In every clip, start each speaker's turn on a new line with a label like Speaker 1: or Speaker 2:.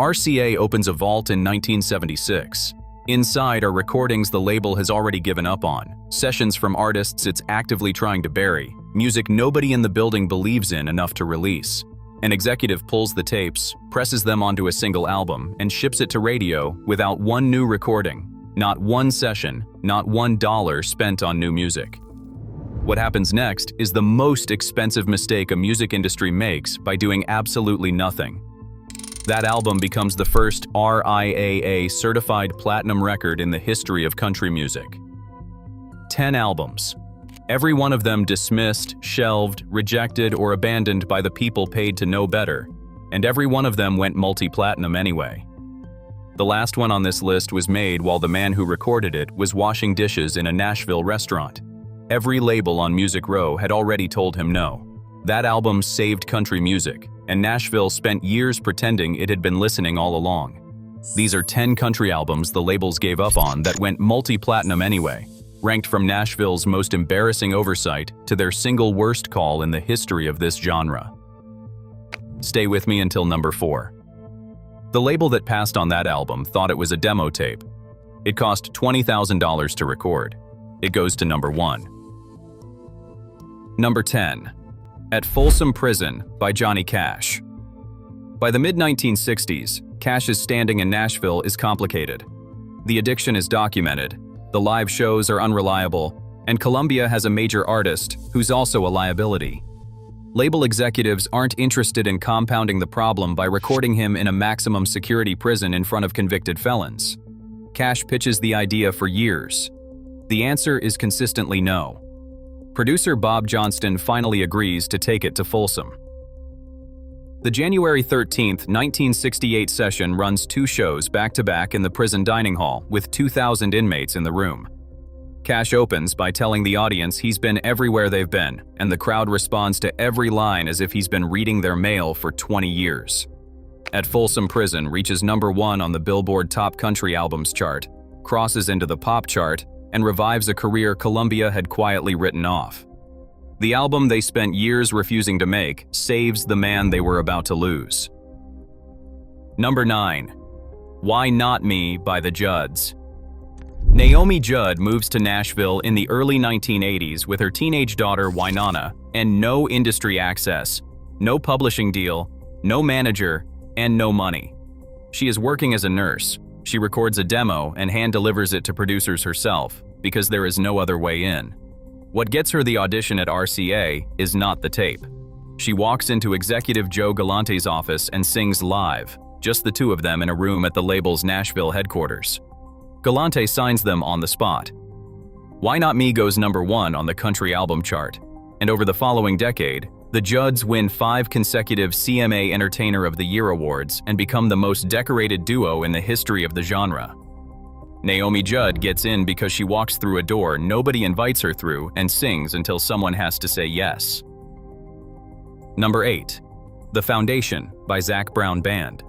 Speaker 1: RCA opens a vault in 1976. Inside are recordings the label has already given up on, sessions from artists it's actively trying to bury, music nobody in the building believes in enough to release. An executive pulls the tapes, presses them onto a single album, and ships it to radio without one new recording, not one session, not $1 spent on new music. What happens next is the most expensive mistake a music industry makes by doing absolutely nothing. That album becomes the first RIAA certified platinum record in the history of country music. 10 albums. Every one of them dismissed, shelved, rejected, or abandoned by the people paid to know better, and every one of them went multi-platinum anyway. The last one on this list was made while the man who recorded it was washing dishes in a Nashville restaurant. Every label on Music Row had already told him no. That album saved country music, and Nashville spent years pretending it had been listening all along. These are 10 country albums the labels gave up on that went multi-platinum anyway, ranked from Nashville's most embarrassing oversight to their single worst call in the history of this genre. Stay with me until number 4. The label that passed on that album thought it was a demo tape. It cost $20,000 to record. It goes to number 1. Number 10. At Folsom Prison by Johnny Cash. By the mid-1960s, Cash's standing in Nashville is complicated. The addiction is documented, the live shows are unreliable, and Columbia has a major artist who's also a liability. Label executives aren't interested in compounding the problem by recording him in a maximum security prison in front of convicted felons. Cash pitches the idea for years. The answer is consistently no. Producer Bob Johnston finally agrees to take it to Folsom. The January 13, 1968 session runs 2 shows back-to-back in the prison dining hall with 2,000 inmates in the room. Cash opens by telling the audience he's been everywhere they've been, and the crowd responds to every line as if he's been reading their mail for 20 years. At Folsom Prison reaches number 1 on the Billboard Top Country Albums chart, crosses into the pop chart, and revives a career Columbia had quietly written off. The album they spent years refusing to make saves the man they were about to lose. Number 9. Why Not Me by the Judds. Naomi Judd moves to Nashville in the early 1980s with her teenage daughter Wynonna and no industry access, no publishing deal, no manager, and no money. She is working as a nurse. She records a demo and hand-delivers it to producers herself, because there is no other way in. What gets her the audition at RCA is not the tape. She walks into executive Joe Galante's office and sings live, just the 2 of them in a room at the label's Nashville headquarters. Galante signs them on the spot. Why Not Me goes number 1 on the country album chart, and over the following decade, the Judds win 5 consecutive CMA Entertainer of the Year awards and become the most decorated duo in the history of the genre. Naomi Judd gets in because she walks through a door nobody invites her through and sings until someone has to say yes. Number 8. The Foundation by Zac Brown Band.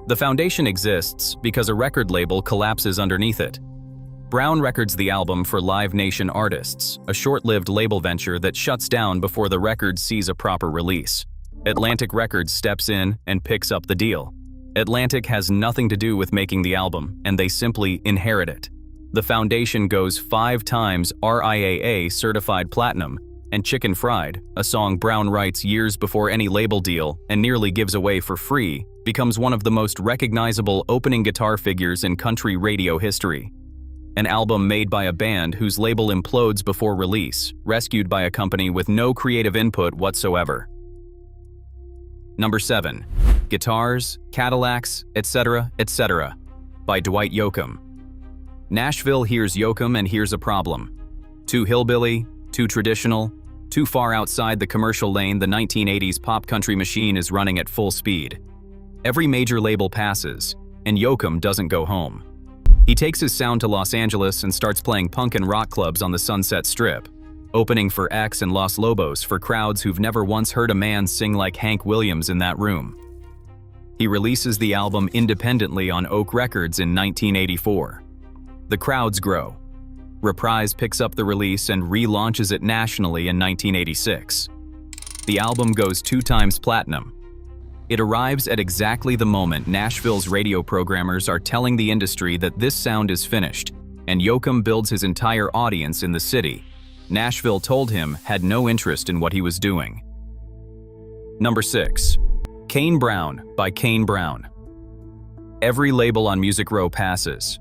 Speaker 1: The Foundation exists because a record label collapses underneath it. Brown records the album for Live Nation Artists, a short-lived label venture that shuts down before the record sees a proper release. Atlantic Records steps in and picks up the deal. Atlantic has nothing to do with making the album, and they simply inherit it. The Foundation goes 5 times RIAA certified platinum, and Chicken Fried, a song Brown writes years before any label deal and nearly gives away for free, becomes one of the most recognizable opening guitar figures in country radio history. An album made by a band whose label implodes before release, rescued by a company with no creative input whatsoever. Number 7. Guitars, Cadillacs, etc., etc. by Dwight Yoakam. Nashville hears Yoakam and hears a problem. Too hillbilly, too traditional, too far outside the commercial lane the 1980s pop country machine is running at full speed. Every major label passes, and Yoakam doesn't go home. He takes his sound to Los Angeles and starts playing punk and rock clubs on the Sunset Strip, opening for X and Los Lobos for crowds who've never once heard a man sing like Hank Williams in that room. He releases the album independently on Oak Records in 1984. The crowds grow. Reprise picks up the release and relaunches it nationally in 1986. The album goes 2 times platinum. It arrives at exactly the moment Nashville's radio programmers are telling the industry that this sound is finished, and Yoakum builds his entire audience in the city. Nashville told him had no interest in what he was doing. Number 6. Kane Brown by Kane Brown. Every label on Music Row passes.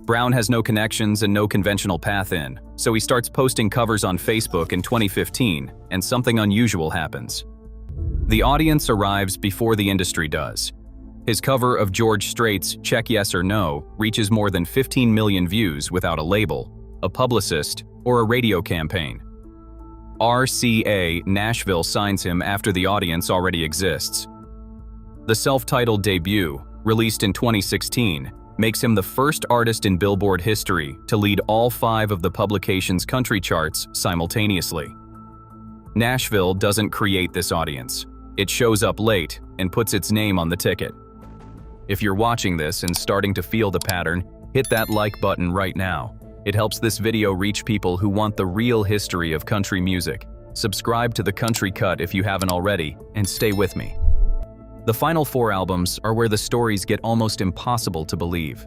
Speaker 1: Brown has no connections and no conventional path in, so he starts posting covers on Facebook in 2015, and something unusual happens. The audience arrives before the industry does. His cover of George Strait's Check Yes or No reaches more than 15 million views without a label, a publicist, or a radio campaign. RCA Nashville signs him after the audience already exists. The self-titled debut, released in 2016, makes him the first artist in Billboard history to lead all 5 of the publication's country charts simultaneously. Nashville doesn't create this audience. It shows up late and puts its name on the ticket. If you're watching this and starting to feel the pattern, hit that like button right now. It helps this video reach people who want the real history of country music. Subscribe to The Country Cut if you haven't already, and stay with me. The final 4 albums are where the stories get almost impossible to believe.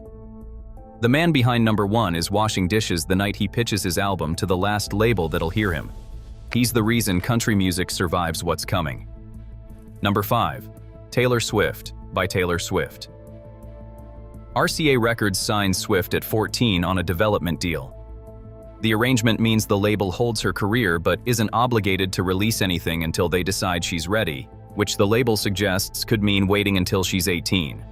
Speaker 1: The man behind number 1 is washing dishes the night he pitches his album to the last label that'll hear him. He's the reason country music survives what's coming. Number 5. Taylor Swift by Taylor Swift. RCA Records signs Swift at 14 on a development deal. The arrangement means the label holds her career but isn't obligated to release anything until they decide she's ready, which the label suggests could mean waiting until she's 18.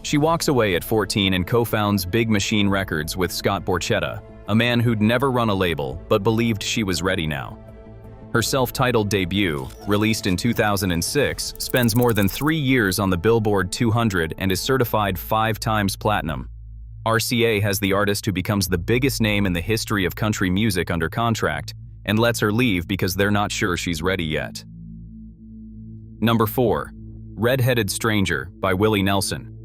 Speaker 1: She walks away at 14 and co-founds Big Machine Records with Scott Borchetta, a man who'd never run a label but believed she was ready now. Her self-titled debut, released in 2006, spends more than 3 years on the Billboard 200 and is certified 5 times platinum. RCA has the artist who becomes the biggest name in the history of country music under contract and lets her leave because they're not sure she's ready yet. Number 4. Red-Headed Stranger by Willie Nelson.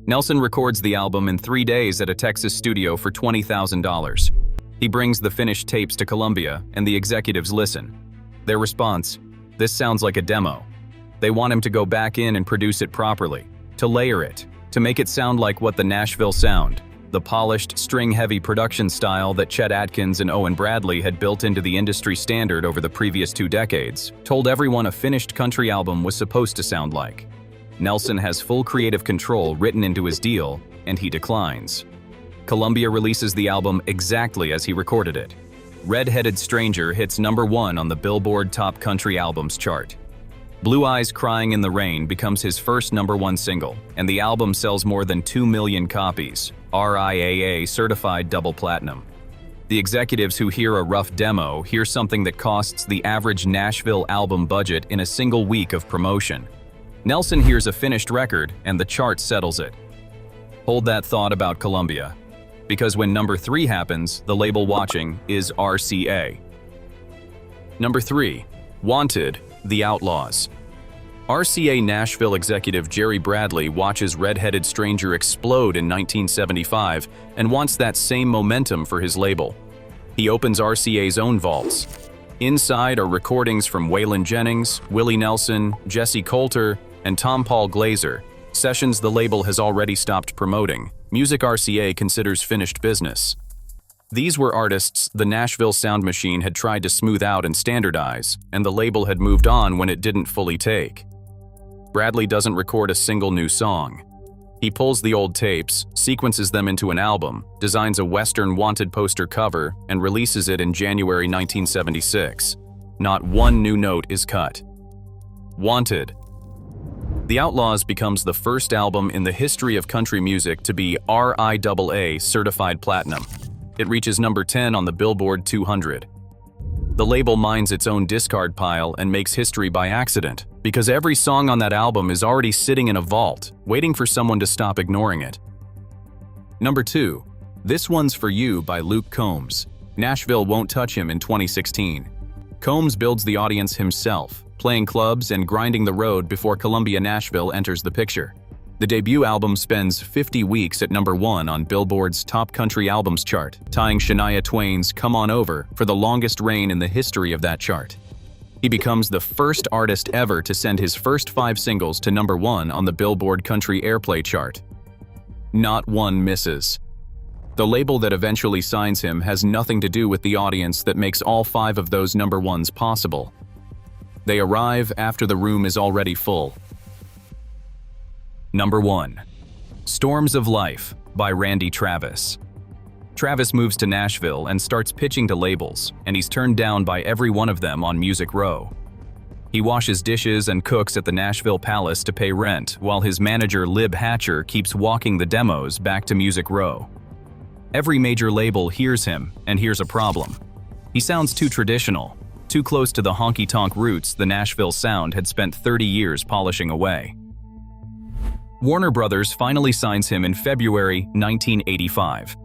Speaker 1: Nelson records the album in 3 days at a Texas studio for $20,000. He brings the finished tapes to Columbia, and the executives listen. Their response: this sounds like a demo. They want him to go back in and produce it properly, to layer it, to make it sound like what the Nashville sound, the polished, string-heavy production style that Chet Atkins and Owen Bradley had built into the industry standard over the previous 2 decades, told everyone a finished country album was supposed to sound like. Nelson has full creative control written into his deal, and he declines. Columbia releases the album exactly as he recorded it. Red-Headed Stranger hits number 1 on the Billboard Top Country Albums chart. Blue Eyes Crying in the Rain becomes his first number 1 single, and the album sells more than 2 million copies, RIAA certified double platinum. The executives who hear a rough demo hear something that costs the average Nashville album budget in a single week of promotion. Nelson hears a finished record, and the chart settles it. Hold that thought about Columbia, because when number 3 happens, the label watching is RCA. Number 3. Wanted, The Outlaws. RCA Nashville executive Jerry Bradley watches Red-Headed Stranger explode in 1975 and wants that same momentum for his label. He opens RCA's own vaults. Inside are recordings from Waylon Jennings, Willie Nelson, Jesse Coulter, and Tom Paul Glazer, sessions the label has already stopped promoting. Music RCA considers finished business. These were artists the Nashville sound machine had tried to smooth out and standardize, and the label had moved on when it didn't fully take. Bradley doesn't record a single new song. He pulls the old tapes, sequences them into an album, designs a Western Wanted poster cover, and releases it in January 1976. Not one new note is cut. Wanted. The Outlaws becomes the first album in the history of country music to be RIAA certified platinum. It reaches number 10 on the Billboard 200. The label mines its own discard pile and makes history by accident, because every song on that album is already sitting in a vault, waiting for someone to stop ignoring it. Number 2. This One's For You by Luke Combs. Nashville won't touch him in 2016. Combs builds the audience himself, playing clubs and grinding the road before Columbia Nashville enters the picture. The debut album spends 50 weeks at number 1 on Billboard's Top Country Albums chart, tying Shania Twain's Come On Over for the longest reign in the history of that chart. He becomes the first artist ever to send his first 5 singles to #1 on the Billboard Country Airplay chart. Not one misses. The label that eventually signs him has nothing to do with the audience that makes all 5 of those #1s possible. They arrive after the room is already full. Number 1. Storms of Life by Randy Travis. Travis moves to Nashville and starts pitching to labels, and he's turned down by every one of them on Music Row. He washes dishes and cooks at the Nashville Palace to pay rent, while his manager Lib Hatcher keeps walking the demos back to Music Row. Every major label hears him, and here's a problem. He sounds too traditional, too close to the honky-tonk roots the Nashville sound had spent 30 years polishing away. Warner Brothers finally signs him in February 1985.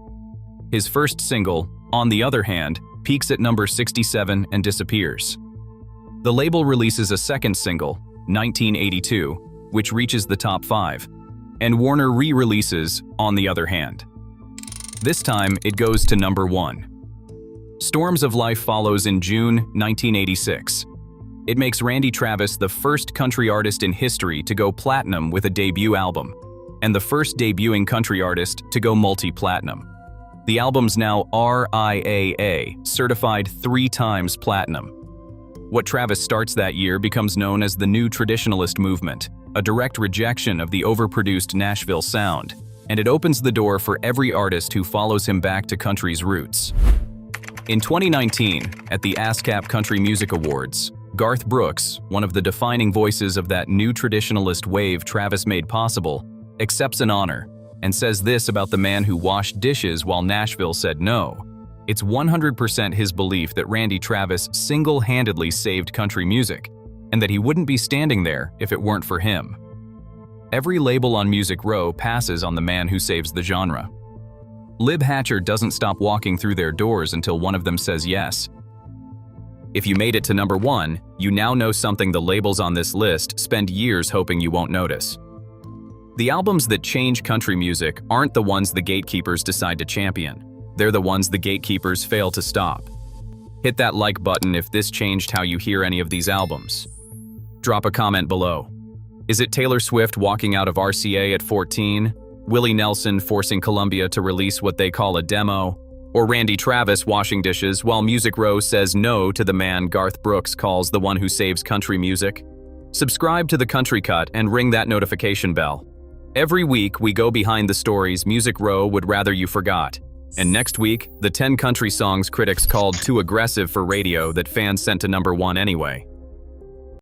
Speaker 1: His first single, On the Other Hand, peaks at number 67 and disappears. The label releases a second single, 1982, which reaches the top 5, and Warner re-releases On the Other Hand. This time, it goes to number 1. Storms of Life follows in June 1986. It makes Randy Travis the first country artist in history to go platinum with a debut album, and the first debuting country artist to go multi-platinum. The album's now RIAA, certified 3 times platinum. What Travis starts that year becomes known as the New Traditionalist Movement, a direct rejection of the overproduced Nashville sound, and it opens the door for every artist who follows him back to country's roots. In 2019, at the ASCAP Country Music Awards, Garth Brooks, one of the defining voices of that new traditionalist wave Travis made possible, accepts an honor and says this about the man who washed dishes while Nashville said no. It's 100% his belief that Randy Travis single-handedly saved country music, and that he wouldn't be standing there if it weren't for him. Every label on Music Row passes on the man who saves the genre. Lib Hatcher doesn't stop walking through their doors until one of them says yes. If you made it to number 1, you now know something the labels on this list spend years hoping you won't notice. The albums that change country music aren't the ones the gatekeepers decide to champion. They're the ones the gatekeepers fail to stop. Hit that like button if this changed how you hear any of these albums. Drop a comment below. Is it Taylor Swift walking out of RCA at 14? Willie Nelson forcing Columbia to release what they call a demo? Or Randy Travis washing dishes while Music Row says no to the man Garth Brooks calls the one who saves country music? Subscribe to The Country Cut and ring that notification bell. Every week, we go behind the stories Music Row would rather you forgot. And next week, the 10 country songs critics called too aggressive for radio that fans sent to number 1 anyway.